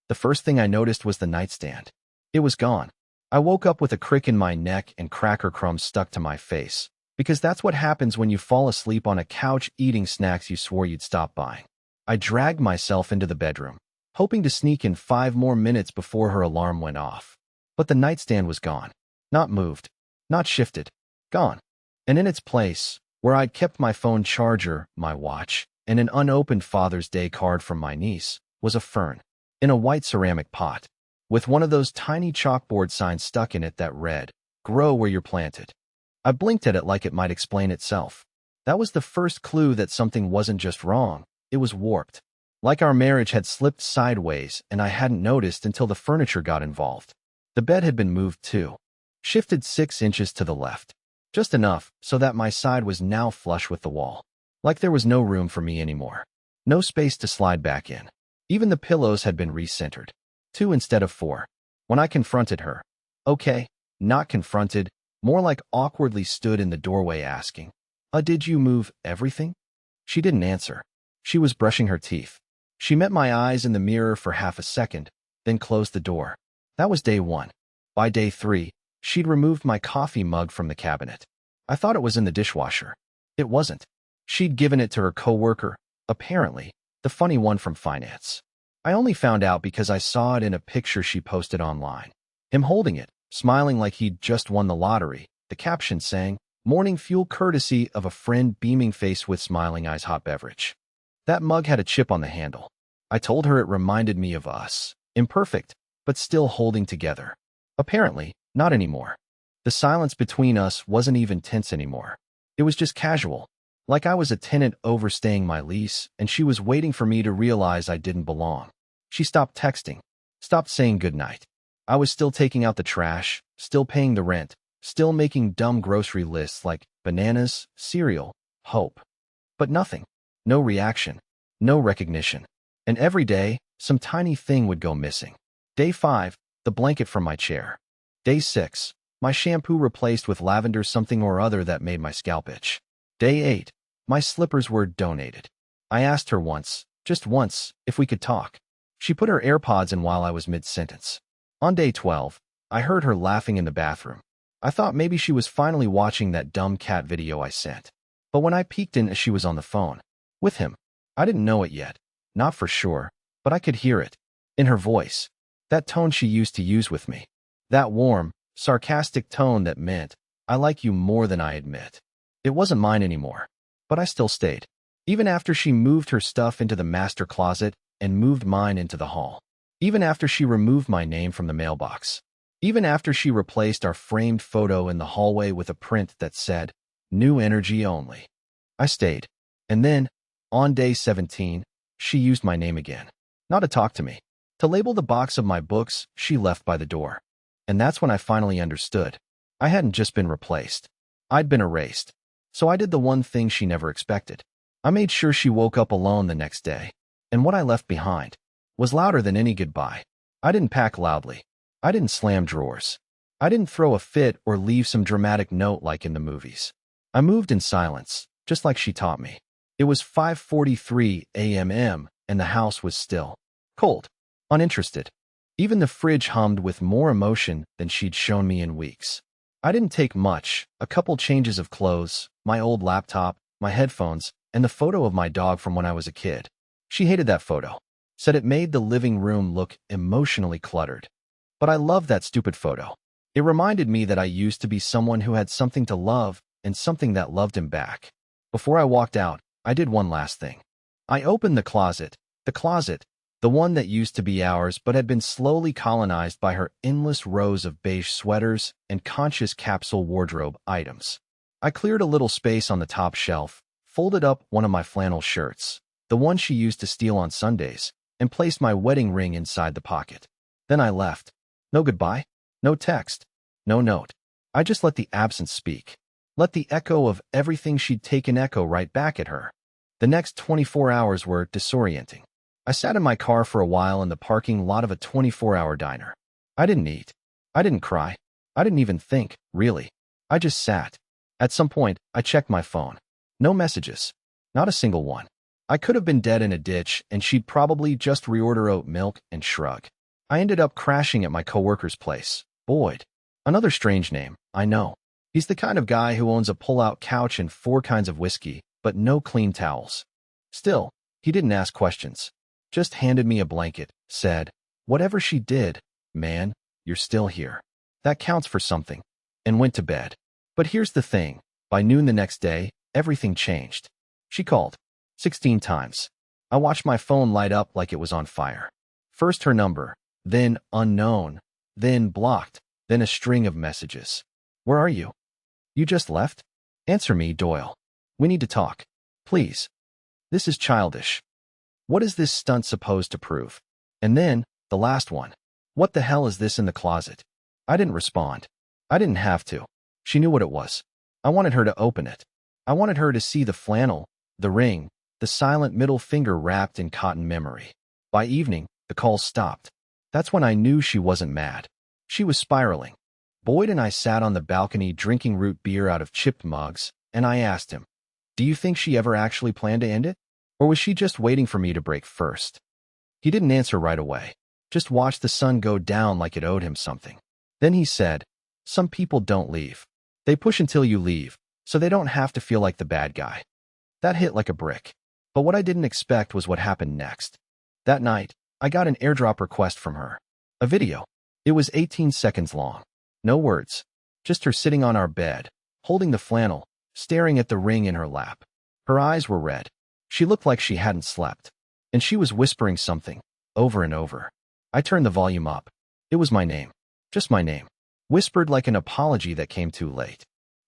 The first thing I noticed was the nightstand. It was gone. I woke up with a crick in my neck and cracker crumbs stuck to my face, because that's what happens when you fall asleep on a couch eating snacks you swore you'd stop buying. I dragged myself into the bedroom, hoping to sneak in 5 more minutes before her alarm went off. But the nightstand was gone. Not moved. Not shifted. Gone. And in its place, where I'd kept my phone charger, my watch, and an unopened Father's Day card from my niece, was a fern. In a white ceramic pot, with one of those tiny chalkboard signs stuck in it that read, "Grow where you're planted." I blinked at it like it might explain itself. That was the first clue that something wasn't just wrong, it was warped. Like our marriage had slipped sideways and I hadn't noticed until the furniture got involved. The bed had been moved too. Shifted 6 inches to the left. Just enough so that my side was now flush with the wall. Like there was no room for me anymore. No space to slide back in. Even the pillows had been recentered. 2 instead of 4. When I confronted her. Okay, not confronted, more like awkwardly stood in the doorway asking, did you move everything?" She didn't answer. She was brushing her teeth. She met my eyes in the mirror for half a second, then closed the door. That was day 1. By day 3, she'd removed my coffee mug from the cabinet. I thought it was in the dishwasher. It wasn't. She'd given it to her coworker, apparently, the funny one from finance. I only found out because I saw it in a picture she posted online. Him holding it, smiling like he'd just won the lottery, the caption saying, "Morning fuel courtesy of a friend, beaming face with smiling eyes, hot beverage." That mug had a chip on the handle. I told her it reminded me of us, imperfect, but still holding together. Apparently, not anymore. The silence between us wasn't even tense anymore. It was just casual, like I was a tenant overstaying my lease and she was waiting for me to realize I didn't belong. She stopped texting, stopped saying goodnight. I was still taking out the trash, still paying the rent, still making dumb grocery lists like bananas, cereal, hope. But nothing. No reaction. No recognition. And every day, some tiny thing would go missing. Day 5, the blanket from my chair. Day 6, my shampoo replaced with lavender something or other that made my scalp itch. Day 8, my slippers were donated. I asked her once, just once, if we could talk. She put her AirPods in while I was mid-sentence. On day 12, I heard her laughing in the bathroom. I thought maybe she was finally watching that dumb cat video I sent. But when I peeked in, she was on the phone. With him. I didn't know it yet. Not for sure, but I could hear it. In her voice. That tone she used to use with me. That warm, sarcastic tone that meant, "I like you more than I admit." It wasn't mine anymore. But I still stayed. Even after she moved her stuff into the master closet and moved mine into the hall. Even after she removed my name from the mailbox. Even after she replaced our framed photo in the hallway with a print that said, "New energy only." I stayed. And then, on day 17, she used my name again. Not to talk to me. To label the box of my books she left by the door. And that's when I finally understood. I hadn't just been replaced. I'd been erased. So I did the one thing she never expected. I made sure she woke up alone the next day. And what I left behind was louder than any goodbye. I didn't pack loudly. I didn't slam drawers. I didn't throw a fit or leave some dramatic note like in the movies. I moved in silence, just like she taught me. It was 5:43 a.m. and the house was still. Cold. Uninterested. Even the fridge hummed with more emotion than she'd shown me in weeks. I didn't take much, a couple changes of clothes, my old laptop, my headphones, and the photo of my dog from when I was a kid. She hated that photo. Said it made the living room look emotionally cluttered. But I loved that stupid photo. It reminded me that I used to be someone who had something to love and something that loved him back. Before I walked out, I did one last thing. I opened the closet, the one that used to be ours but had been slowly colonized by her endless rows of beige sweaters and conscious capsule wardrobe items. I cleared a little space on the top shelf, folded up one of my flannel shirts, the one she used to steal on Sundays, and placed my wedding ring inside the pocket. Then I left. No goodbye, no text, no note. I just let the absence speak. Let the echo of everything she'd taken echo right back at her. The next 24 hours were disorienting. I sat in my car for a while in the parking lot of a 24-hour diner. I didn't eat. I didn't cry. I didn't even think, really. I just sat. At some point, I checked my phone. No messages. Not a single one. I could have been dead in a ditch, and she'd probably just reorder oat milk and shrug. I ended up crashing at my coworker's place. Boyd. Another strange name, I know. He's the kind of guy who owns a pull-out couch and 4 kinds of whiskey, but no clean towels. Still, he didn't ask questions. Just handed me a blanket, said, "Whatever she did, man, you're still here. That counts for something," and went to bed. But here's the thing. By noon the next day, everything changed. She called. 16 times. I watched my phone light up like it was on fire. First her number, then unknown, then blocked, then a string of messages. "Where are you? You just left? Answer me, Doyle. We need to talk. Please. This is childish. What is this stunt supposed to prove?" And then, the last one. "What the hell is this in the closet?" I didn't respond. I didn't have to. She knew what it was. I wanted her to open it. I wanted her to see the flannel, the ring, the silent middle finger wrapped in cotton memory. By evening, the calls stopped. That's when I knew she wasn't mad. She was spiraling. Boyd and I sat on the balcony drinking root beer out of chipped mugs, and I asked him, "Do you think she ever actually planned to end it? Or was she just waiting for me to break first?" He didn't answer right away. Just watched the sun go down like it owed him something. Then he said, "Some people don't leave. They push until you leave, so they don't have to feel like the bad guy." That hit like a brick. But what I didn't expect was what happened next. That night, I got an airdrop request from her. A video. It was 18 seconds long. No words. Just her sitting on our bed, holding the flannel, staring at the ring in her lap. Her eyes were red. She looked like she hadn't slept. And she was whispering something, over and over. I turned the volume up. It was my name. Just my name. Whispered like an apology that came too late.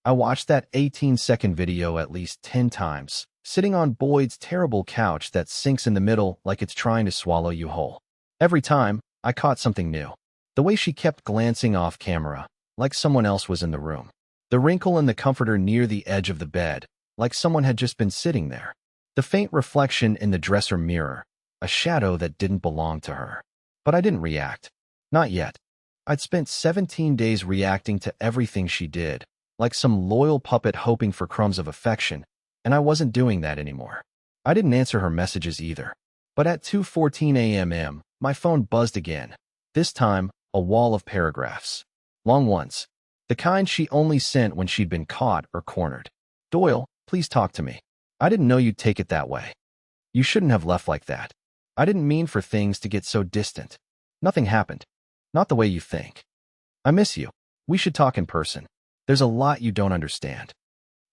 I watched that 18-second video at least 10 times, sitting on Boyd's terrible couch that sinks in the middle like it's trying to swallow you whole. Every time, I caught something new. The way she kept glancing off camera, like someone else was in the room. The wrinkle in the comforter near the edge of the bed, like someone had just been sitting there. The faint reflection in the dresser mirror, a shadow that didn't belong to her. But I didn't react. Not yet. I'd spent 17 days reacting to everything she did, like some loyal puppet hoping for crumbs of affection, and I wasn't doing that anymore. I didn't answer her messages either. But at 2:14 a.m., my phone buzzed again. This time, a wall of paragraphs. Long ones. The kind she only sent when she'd been caught or cornered. "Doyle, please talk to me. I didn't know you'd take it that way. You shouldn't have left like that. I didn't mean for things to get so distant. Nothing happened. Not the way you think. I miss you. We should talk in person. There's a lot you don't understand."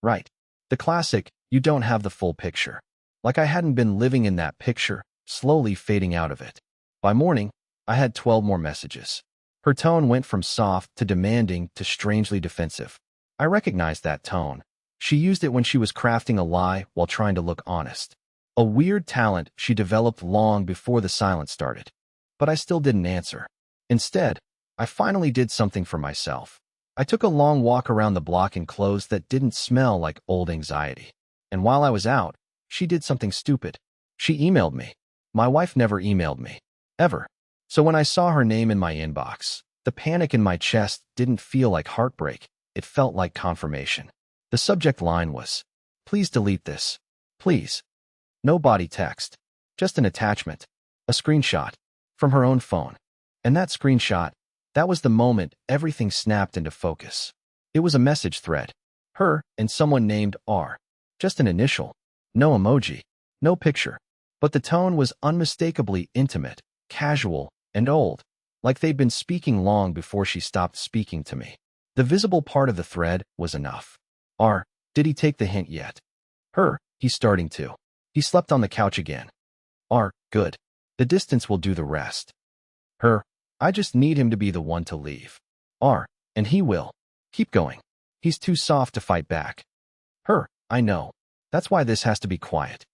Right. The classic, you don't have the full picture. Like I hadn't been living in that picture, slowly fading out of it. By morning, I had 12 more messages. Her tone went from soft to demanding to strangely defensive. I recognized that tone. She used it when she was crafting a lie while trying to look honest. A weird talent she developed long before the silence started. But I still didn't answer. Instead, I finally did something for myself. I took a long walk around the block in clothes that didn't smell like old anxiety. And while I was out, she did something stupid. She emailed me. My wife never emailed me. Ever. So when I saw her name in my inbox, the panic in my chest didn't feel like heartbreak. It felt like confirmation. The subject line was, "Please delete this. Please." No body text. Just an attachment. A screenshot. From her own phone. And that screenshot, that was the moment everything snapped into focus. It was a message thread. Her and someone named R. Just an initial. No emoji. No picture. But the tone was unmistakably intimate, casual, and old. Like they'd been speaking long before she stopped speaking to me. The visible part of the thread was enough. R. Did he take the hint yet? Her. He's starting to. He slept on the couch again. R. Good. The distance will do the rest. Her. I just need him to be the one to leave. R. And he will. Keep going. He's too soft to fight back. Her. I know. That's why this has to be quiet.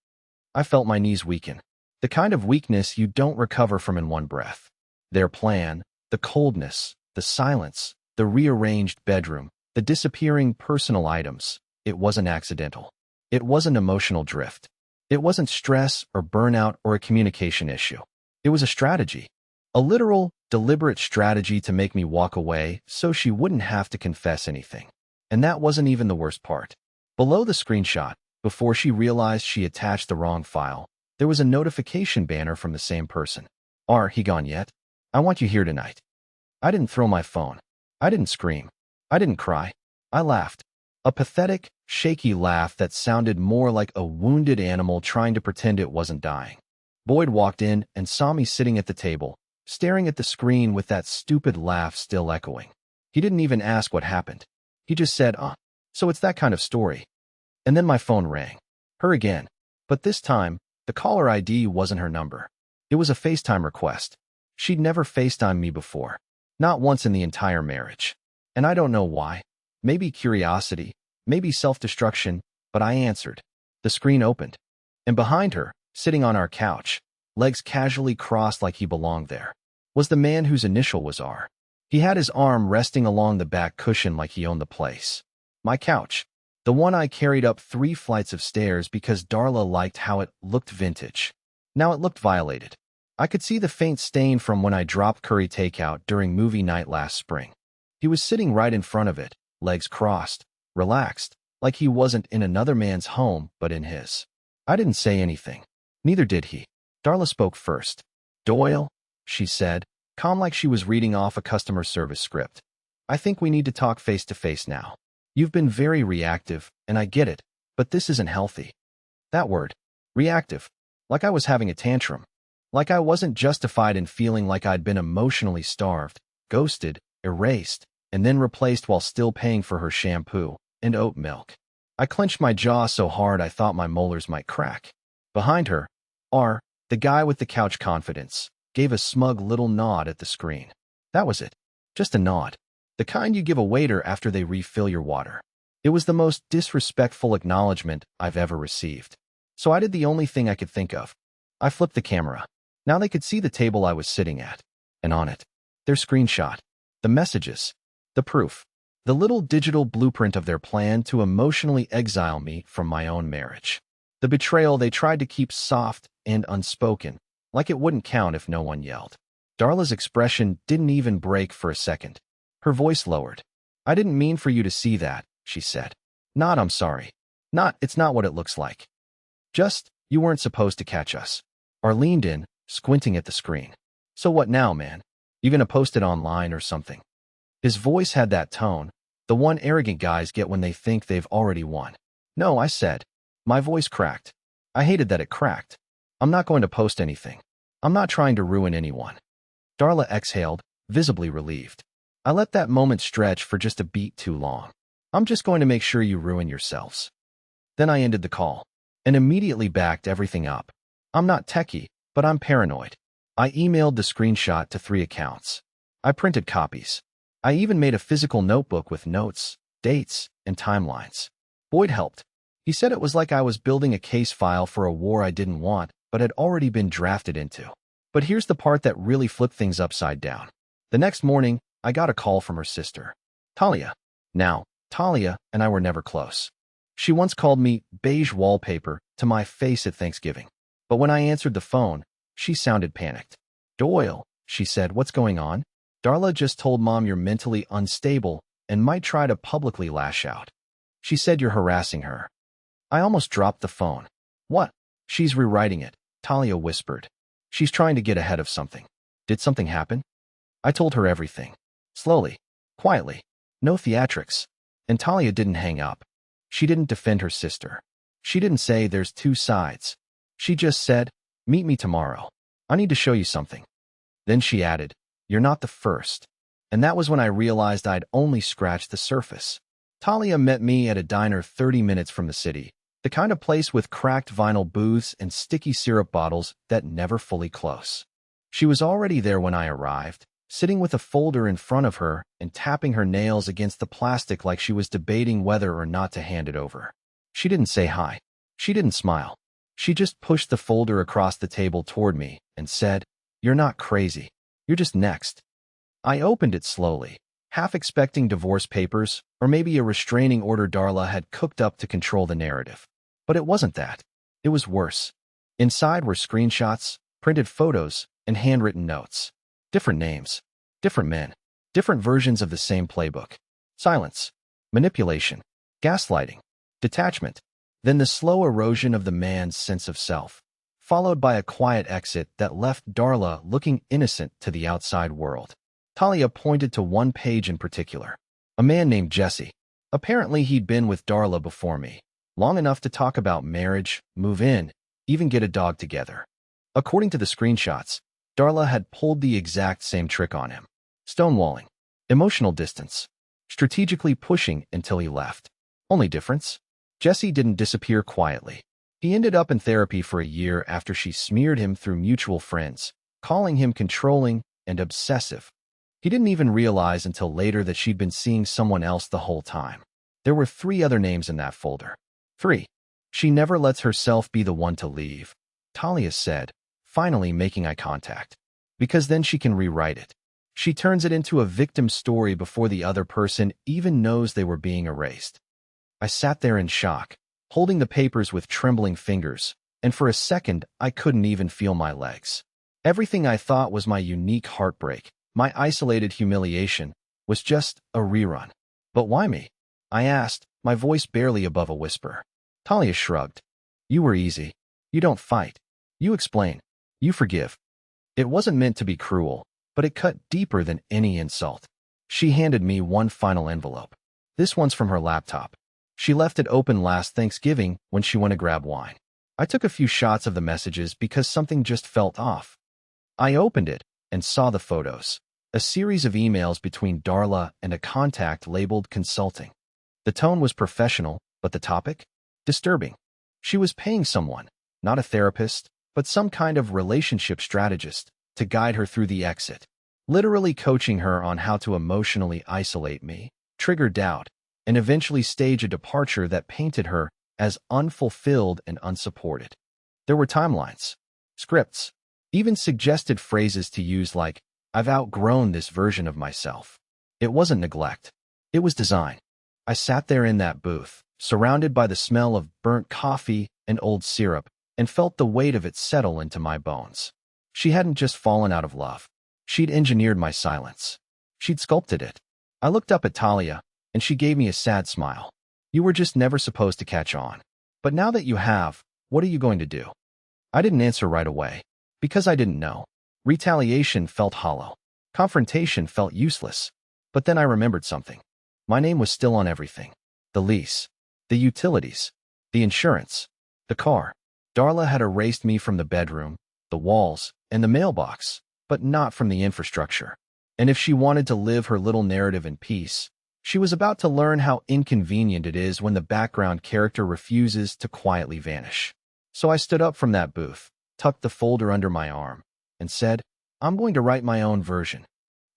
I felt my knees weaken. The kind of weakness you don't recover from in one breath. Their plan, the coldness, the silence, the rearranged bedroom, the disappearing personal items. It wasn't accidental. It wasn't emotional drift. It wasn't stress or burnout or a communication issue. It was a strategy. A literal, deliberate strategy to make me walk away so she wouldn't have to confess anything. And that wasn't even the worst part. Below the screenshot, before she realized she attached the wrong file, there was a notification banner from the same person. Are he gone yet? I want you here tonight. I didn't throw my phone. I didn't scream. I didn't cry. I laughed. A pathetic, shaky laugh that sounded more like a wounded animal trying to pretend it wasn't dying. Boyd walked in and saw me sitting at the table, staring at the screen with that stupid laugh still echoing. He didn't even ask what happened. He just said, so it's that kind of story. And then my phone rang. Her again. But this time, the caller ID wasn't her number. It was a FaceTime request. She'd never FaceTimed me before. Not once in the entire marriage. And I don't know why. Maybe curiosity, maybe self-destruction, but I answered. The screen opened. And behind her, sitting on our couch, legs casually crossed like he belonged there, was the man whose initial was R. He had his arm resting along the back cushion like he owned the place. My couch. The one I carried up 3 flights of stairs because Darla liked how it looked vintage. Now it looked violated. I could see the faint stain from when I dropped curry takeout during movie night last spring. He was sitting right in front of it, legs crossed, relaxed, like he wasn't in another man's home but in his. I didn't say anything. Neither did he. Darla spoke first. Doyle, she said, calm like she was reading off a customer service script. I think we need to talk face to face now. You've been very reactive, and I get it, but this isn't healthy. That word. Reactive. Like I was having a tantrum. Like I wasn't justified in feeling like I'd been emotionally starved, ghosted, erased, and then replaced while still paying for her shampoo and oat milk. I clenched my jaw so hard I thought my molars might crack. Behind her, R, the guy with the couch confidence, gave a smug little nod at the screen. That was it. Just a nod. The kind you give a waiter after they refill your water. It was the most disrespectful acknowledgement I've ever received. So I did the only thing I could think of. I flipped the camera. Now they could see the table I was sitting at. And on it, their screenshot. The messages. The proof. The little digital blueprint of their plan to emotionally exile me from my own marriage. The betrayal they tried to keep soft and unspoken, like it wouldn't count if no one yelled. Darla's expression didn't even break for a second. Her voice lowered. I didn't mean for you to see that, she said. Not, I'm sorry. Not, it's not what it looks like. Just, you weren't supposed to catch us. R leaned in, squinting at the screen. So what now, man? You gonna post it online or something? His voice had that tone, the one arrogant guys get when they think they've already won. No, I said. My voice cracked. I hated that it cracked. I'm not going to post anything. I'm not trying to ruin anyone. Darla exhaled, visibly relieved. I let that moment stretch for just a beat too long. I'm just going to make sure you ruin yourselves. Then I ended the call and immediately backed everything up. I'm not techie, but I'm paranoid. I emailed the screenshot to 3 accounts. I printed copies. I even made a physical notebook with notes, dates, and timelines. Boyd helped. He said it was like I was building a case file for a war I didn't want, but had already been drafted into. But here's the part that really flipped things upside down. The next morning, I got a call from her sister, Talia. Now, Talia and I were never close. She once called me beige wallpaper to my face at Thanksgiving. But when I answered the phone, she sounded panicked. Doyle, she said, what's going on? Darla just told Mom you're mentally unstable and might try to publicly lash out. She said you're harassing her. I almost dropped the phone. What? She's rewriting it, Talia whispered. She's trying to get ahead of something. Did something happen? I told her everything. Slowly, quietly, no theatrics. And Talia didn't hang up. She didn't defend her sister. She didn't say there's 2 sides. She just said, meet me tomorrow. I need to show you something. Then she added, you're not the first. And that was when I realized I'd only scratched the surface. Talia met me at a diner 30 minutes from the city, the kind of place with cracked vinyl booths and sticky syrup bottles that never fully close. She was already there when I arrived, sitting with a folder in front of her and tapping her nails against the plastic like she was debating whether or not to hand it over. She didn't say hi. She didn't smile. She just pushed the folder across the table toward me and said, you're not crazy. You're just next. I opened it slowly, half expecting divorce papers or maybe a restraining order Darla had cooked up to control the narrative. But it wasn't that. It was worse. Inside were screenshots, printed photos, and handwritten notes. Different names, different men, different versions of the same playbook. Silence, manipulation, gaslighting, detachment, then the slow erosion of the man's sense of self. followed by a quiet exit that left Darla looking innocent to the outside world. Talia pointed to one page in particular. A man named Jesse. Apparently he'd been with Darla before me, long enough to talk about marriage, move in, even get a dog together. According to the screenshots, Darla had pulled the exact same trick on him. Stonewalling. Emotional distance. Strategically pushing until he left. Only difference? Jesse didn't disappear quietly. He ended up in therapy for a year after she smeared him through mutual friends, calling him controlling and obsessive. He didn't even realize until later that she'd been seeing someone else the whole time. There were 3 other names in that folder. 3. She never lets herself be the one to leave, Talia said, finally making eye contact. Because then she can rewrite it. She turns it into a victim story before the other person even knows they were being erased. I sat there in shock, holding the papers with trembling fingers, and for a second I couldn't even feel my legs. Everything I thought was my unique heartbreak, my isolated humiliation, was just a rerun. But why me? I asked, my voice barely above a whisper. Talia shrugged. You were easy. You don't fight. You explain. You forgive. It wasn't meant to be cruel, but it cut deeper than any insult. She handed me one final envelope. This one's from her laptop. She left it open last Thanksgiving when she went to grab wine. I took a few shots of the messages because something just felt off. I opened it and saw the photos. A series of emails between Darla and a contact labeled consulting. The tone was professional, but the topic? Disturbing. She was paying someone, not a therapist, but some kind of relationship strategist, to guide her through the exit. Literally coaching her on how to emotionally isolate me, trigger doubt, and eventually stage a departure that painted her as unfulfilled and unsupported. There were timelines, scripts, even suggested phrases to use like, I've outgrown this version of myself. It wasn't neglect. It was design. I sat there in that booth, surrounded by the smell of burnt coffee and old syrup, and felt the weight of it settle into my bones. She hadn't just fallen out of love. She'd engineered my silence. She'd sculpted it. I looked up at Talia, and she gave me a sad smile. You were just never supposed to catch on. But now that you have, what are you going to do? I didn't answer right away, because I didn't know. Retaliation felt hollow. Confrontation felt useless. But then I remembered something. My name was still on everything. The lease, the utilities, the insurance, the car. Darla had erased me from the bedroom, the walls, and the mailbox, but not from the infrastructure. And if she wanted to live her little narrative in peace, she was about to learn how inconvenient it is when the background character refuses to quietly vanish. So I stood up from that booth, tucked the folder under my arm, and said, I'm going to write my own version.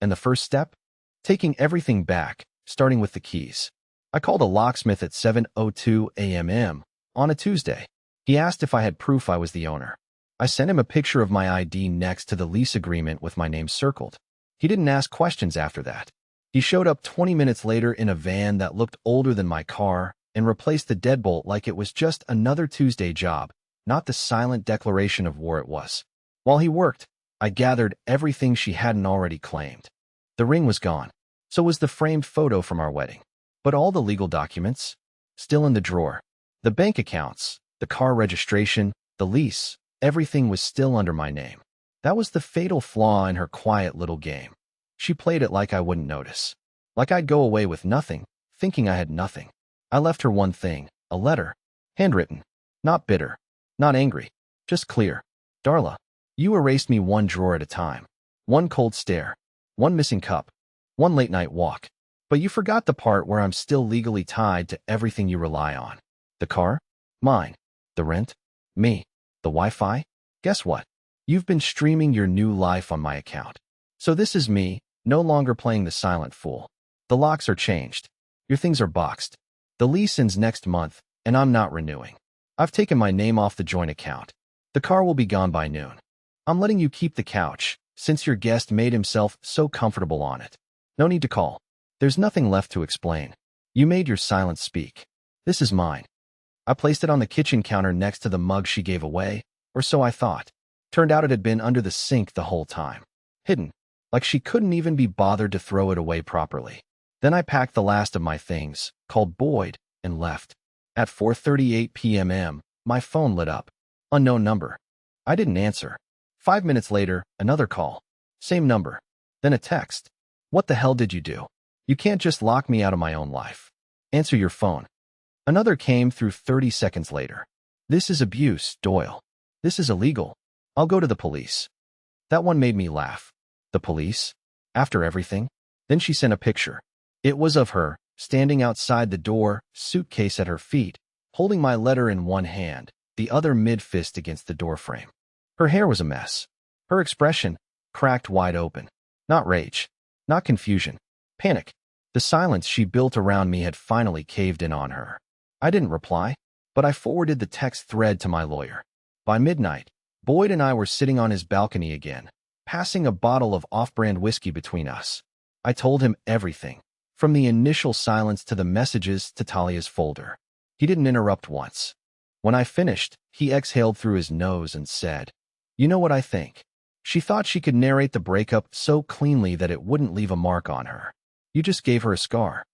And the first step? Taking everything back, starting with the keys. I called a locksmith at 7:02 a.m. on a Tuesday. He asked if I had proof I was the owner. I sent him a picture of my ID next to the lease agreement with my name circled. He didn't ask questions after that. He showed up 20 minutes later in a van that looked older than my car and replaced the deadbolt like it was just another Tuesday job, not the silent declaration of war it was. While he worked, I gathered everything she hadn't already claimed. The ring was gone. So was the framed photo from our wedding. But all the legal documents? Still in the drawer. The bank accounts, the car registration, the lease, everything was still under my name. That was the fatal flaw in her quiet little game. She played it like I wouldn't notice. Like I'd go away with nothing, thinking I had nothing. I left her one thing, a letter. Handwritten. Not bitter. Not angry. Just clear. Darla, you erased me one drawer at a time. One cold stare. One missing cup. One late-night walk. But you forgot the part where I'm still legally tied to everything you rely on. The car? Mine. The rent? Me. The Wi-Fi? Guess what? You've been streaming your new life on my account. So this is me, no longer playing the silent fool. The locks are changed. Your things are boxed. The lease ends next month, and I'm not renewing. I've taken my name off the joint account. The car will be gone by noon. I'm letting you keep the couch, since your guest made himself so comfortable on it. No need to call. There's nothing left to explain. You made your silence speak. This is mine. I placed it on the kitchen counter next to the mug she gave away, or so I thought. Turned out it had been under the sink the whole time. Hidden, like she couldn't even be bothered to throw it away properly. Then I packed the last of my things, called Boyd, and left. At 4:38 p.m. my phone lit up. Unknown number. I didn't answer. 5 minutes later, another call. Same number. Then a text. What the hell did you do? You can't just lock me out of my own life. Answer your phone. Another came through 30 seconds later. This is abuse, Doyle. This is illegal. I'll go to the police. That one made me laugh. The police? After everything? Then she sent a picture. It was of her, standing outside the door, suitcase at her feet, holding my letter in one hand, the other mid-fist against the doorframe. Her hair was a mess. Her expression, cracked wide open. Not rage. Not confusion. Panic. The silence she built around me had finally caved in on her. I didn't reply, but I forwarded the text thread to my lawyer. By midnight, Boyd and I were sitting on his balcony again, passing a bottle of off-brand whiskey between us. I told him everything, from the initial silence to the messages to Talia's folder. He didn't interrupt once. When I finished, he exhaled through his nose and said, "You know what I think?" She thought she could narrate the breakup so cleanly that it wouldn't leave a mark on her. You just gave her a scar.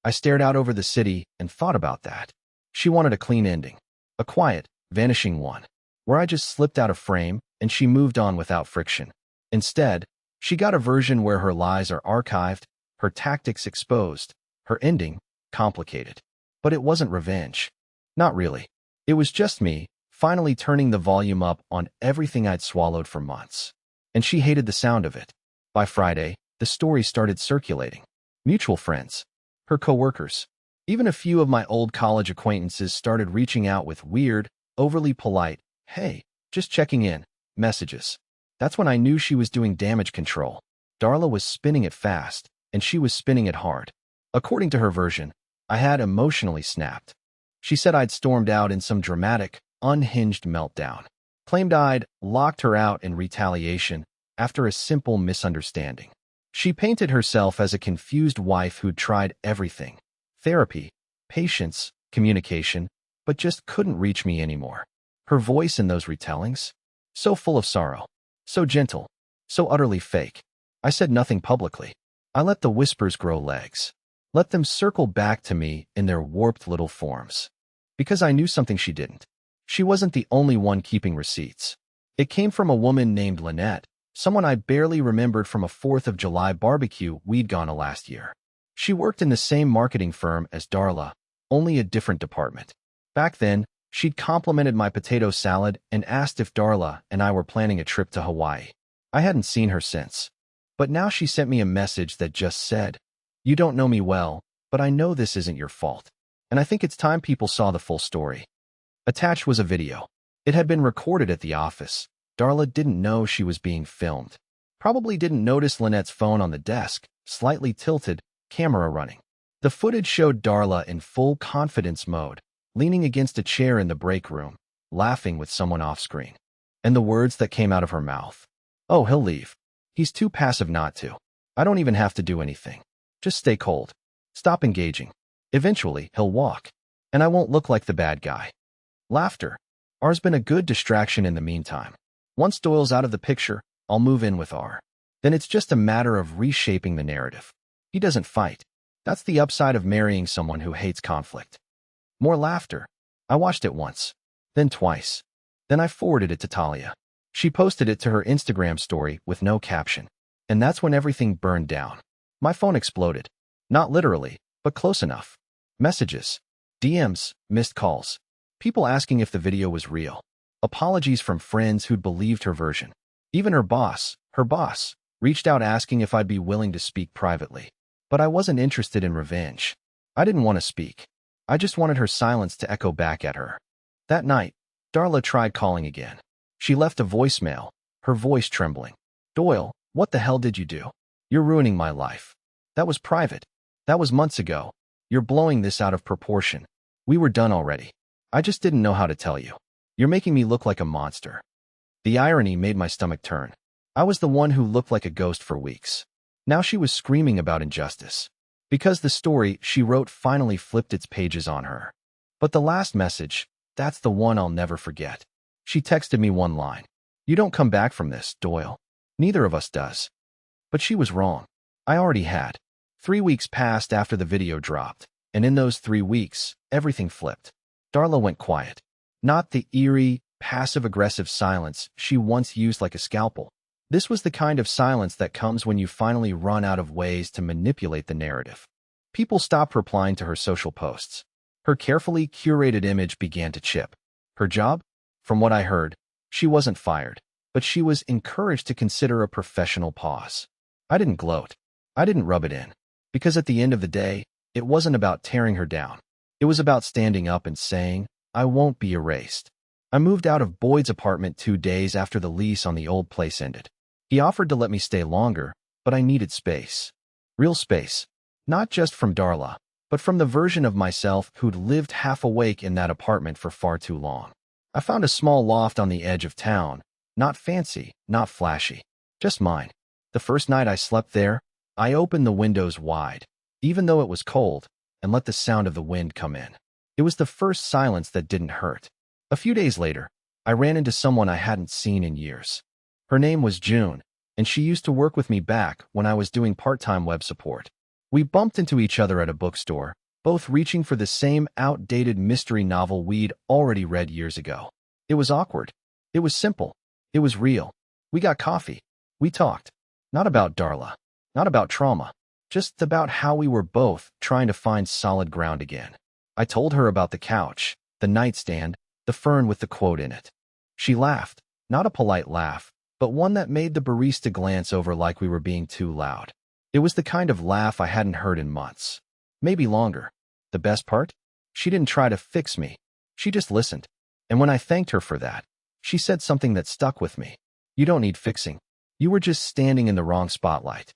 I stared out over the city and thought about that. She wanted a clean ending, a quiet, vanishing one, where I just slipped out of frame and she moved on without friction. Instead, she got a version where her lies are archived, her tactics exposed, her ending complicated. But it wasn't revenge. Not really. It was just me, finally turning the volume up on everything I'd swallowed for months. And she hated the sound of it. By Friday, the story started circulating. Mutual friends, her coworkers, even a few of my old college acquaintances started reaching out with weird, overly polite, "Hey, just checking in," messages. That's when I knew she was doing damage control. Darla was spinning it fast, and she was spinning it hard. According to her version, I had emotionally snapped. She said I'd stormed out in some dramatic, unhinged meltdown. Claimed I'd locked her out in retaliation after a simple misunderstanding. She painted herself as a confused wife who'd tried everything. Therapy, patience, communication, but just couldn't reach me anymore. Her voice in those retellings? So full of sorrow. So gentle. So utterly fake. I said nothing publicly. I let the whispers grow legs. Let them circle back to me in their warped little forms. Because I knew something she didn't. She wasn't the only one keeping receipts. It came from a woman named Lynette, someone I barely remembered from a 4th of July barbecue we'd gone to last year. She worked in the same marketing firm as Darla, only a different department. Back then, she'd complimented my potato salad and asked if Darla and I were planning a trip to Hawaii. I hadn't seen her since. But now she sent me a message that just said, "You don't know me well, but I know this isn't your fault. And I think it's time people saw the full story." Attached was a video. It had been recorded at the office. Darla didn't know she was being filmed. Probably didn't notice Lynette's phone on the desk, slightly tilted, camera running. The footage showed Darla in full confidence mode, leaning against a chair in the break room, laughing with someone off-screen. And the words that came out of her mouth. "Oh, he'll leave. He's too passive not to. I don't even have to do anything. Just stay cold. Stop engaging. Eventually, he'll walk. And I won't look like the bad guy." Laughter. R's been a good distraction in the meantime. Once Doyle's out of the picture, I'll move in with R. Then it's just a matter of reshaping the narrative. He doesn't fight. That's the upside of marrying someone who hates conflict. More laughter. I watched it once. Then twice. Then I forwarded it to Talia. She posted it to her Instagram story with no caption. And that's when everything burned down. My phone exploded. Not literally, but close enough. Messages. DMs, missed calls. People asking if the video was real. Apologies from friends who'd believed her version. Even her boss, reached out asking if I'd be willing to speak privately. But I wasn't interested in revenge. I didn't want to speak. I just wanted her silence to echo back at her. That night, Darla tried calling again. She left a voicemail, her voice trembling. "Doyle, what the hell did you do? You're ruining my life. That was private. That was months ago. You're blowing this out of proportion. We were done already. I just didn't know how to tell you. You're making me look like a monster." The irony made my stomach turn. I was the one who looked like a ghost for weeks. Now she was screaming about injustice. Because the story she wrote finally flipped its pages on her. But the last message, that's the one I'll never forget. She texted me one line. "You don't come back from this, Doyle. Neither of us does." But she was wrong. I already had. 3 weeks passed after the video dropped, and in those 3 weeks, everything flipped. Darla went quiet. Not the eerie, passive-aggressive silence she once used like a scalpel. This was the kind of silence that comes when you finally run out of ways to manipulate the narrative. People stopped replying to her social posts. Her carefully curated image began to chip. Her job? From what I heard, she wasn't fired, but she was encouraged to consider a professional pause. I didn't gloat. I didn't rub it in. Because at the end of the day, it wasn't about tearing her down. It was about standing up and saying, I won't be erased. I moved out of Boyd's apartment 2 days after the lease on the old place ended. He offered to let me stay longer, but I needed space. Real space. Not just from Darla, but from the version of myself who'd lived half awake in that apartment for far too long. I found a small loft on the edge of town. Not fancy, not flashy. Just mine. The first night I slept there, I opened the windows wide, even though it was cold, and let the sound of the wind come in. It was the first silence that didn't hurt. A few days later, I ran into someone I hadn't seen in years. Her name was June, and she used to work with me back when I was doing part-time web support. We bumped into each other at a bookstore, both reaching for the same outdated mystery novel we'd already read years ago. It was awkward. It was simple. It was real. We got coffee. We talked. Not about Darla. Not about trauma. Just about how we were both trying to find solid ground again. I told her about the couch, the nightstand, the fern with the quote in it. She laughed. Not a polite laugh, but one that made the barista glance over like we were being too loud. It was the kind of laugh I hadn't heard in months. Maybe longer. The best part? She didn't try to fix me. She just listened. And when I thanked her for that, she said something that stuck with me. You don't need fixing. You were just standing in the wrong spotlight.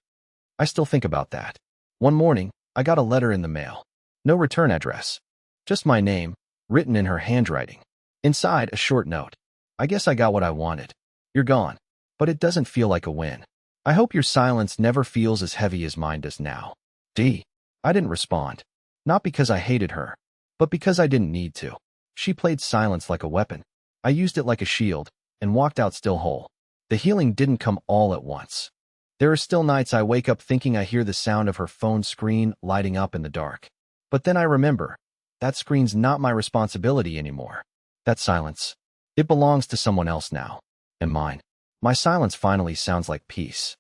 I still think about that. One morning, I got a letter in the mail. No return address. Just my name, written in her handwriting. Inside, a short note. I guess I got what I wanted. You're gone. But it doesn't feel like a win. I hope your silence never feels as heavy as mine does now. D. I didn't respond. Not because I hated her, but because I didn't need to. She played silence like a weapon. I used it like a shield, and walked out still whole. The healing didn't come all at once. There are still nights I wake up thinking I hear the sound of her phone screen lighting up in the dark. But then I remember, that screen's not my responsibility anymore. That silence, it belongs to someone else now. And mine. My silence finally sounds like peace.